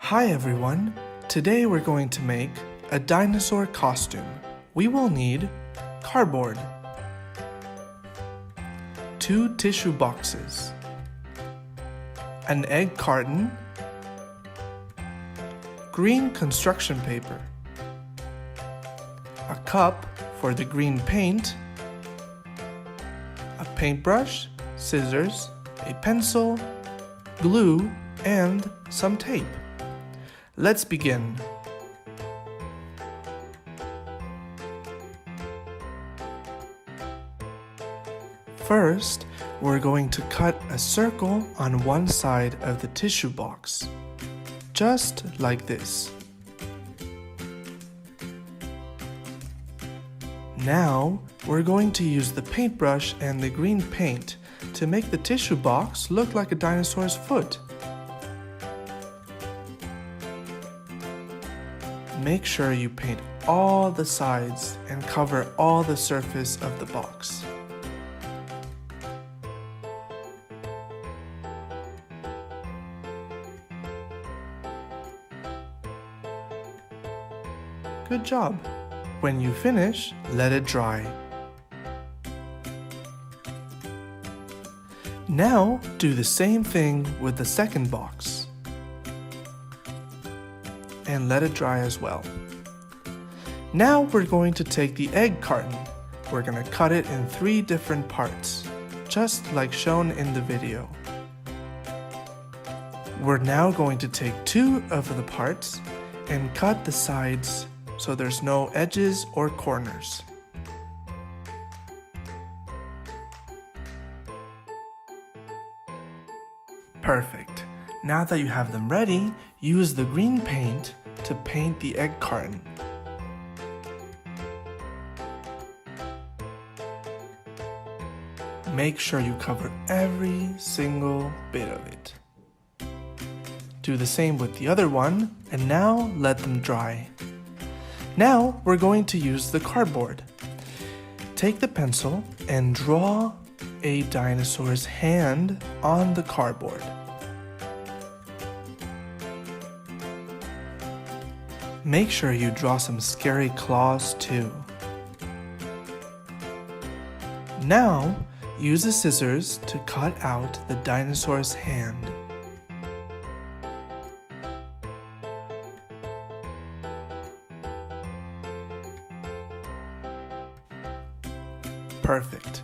Hi everyone! Today we're going to make a dinosaur costume. We will need cardboard, 2 tissue boxes, an egg carton, green construction paper, a cup for the green paint, a paintbrush, scissors, a pencil, glue, and some tape. Let's begin. First, we're going to cut a circle on one side of the tissue box, just like this. Now, we're going to use the paintbrush and the green paint to make the tissue box look like a dinosaur's foot. Make sure you paint all the sides and cover all the surface of the box. Good job! When you finish, let it dry. Now, do the same thing with the second box. And let it dry as well. Now we're going to take the egg carton. We're going to cut it in 3 different parts, just like shown in the video. We're now going to take 2 of the parts and cut the sides so there's no edges or corners. Perfect. Now that you have them ready, use the green paint to paint the egg carton. Make sure you cover every single bit of it. Do the same with the other one, and now let them dry. Now we're going to use the cardboard. Take the pencil and draw a dinosaur's hand on the cardboard. Make sure you draw some scary claws too. Now, use the scissors to cut out the dinosaur's hand. Perfect.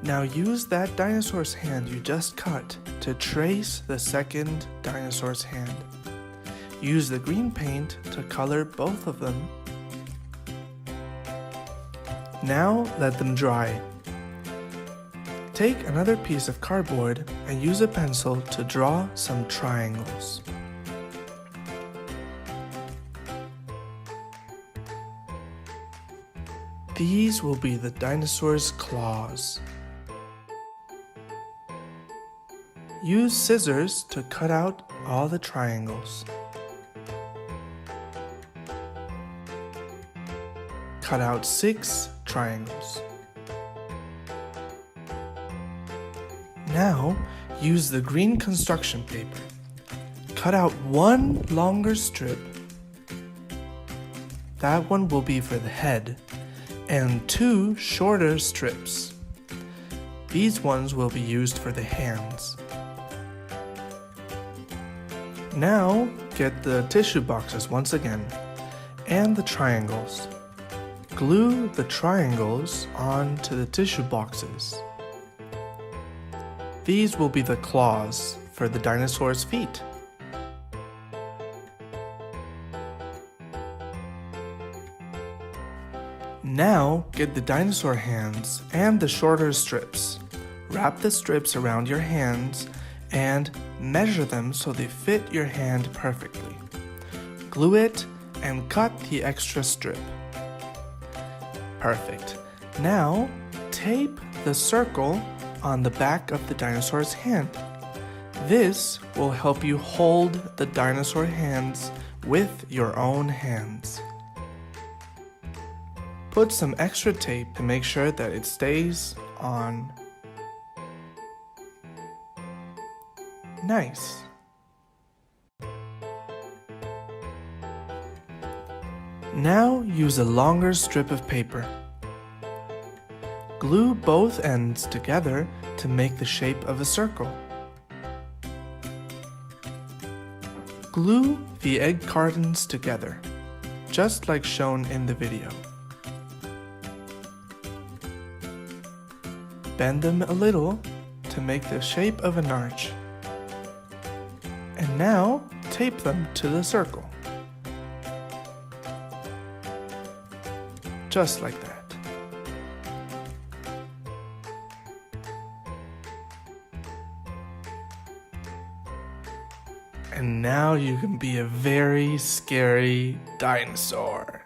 Now use that dinosaur's hand you just cut to trace the second dinosaur's hand. Use the green paint to color both of them. Now let them dry. Take another piece of cardboard and use a pencil to draw some triangles. These will be the dinosaur's claws. Use scissors to cut out all the triangles. Cut out 6 triangles. Now, use the green construction paper. Cut out 1 longer strip. That one will be for the head, and 2 shorter strips. These ones will be used for the hands. Now, get the tissue boxes once again, and the triangles. Glue the triangles onto the tissue boxes. These will be the claws for the dinosaur's feet. Now, get the dinosaur hands and the shorter strips. Wrap the strips around your hands and measure them so they fit your hand perfectly. Glue it and cut the extra strip. Perfect. Now, tape the circle on the back of the dinosaur's hand. This will help you hold the dinosaur hands with your own hands. Put some extra tape to make sure that it stays on. Nice. Now use a longer strip of paper. Glue both ends together to make the shape of a circle. Glue the egg cartons together, just like shown in the video. Bend them a little to make the shape of an arch. And now tape them to the circle. Just like that. And now you can be a very scary dinosaur.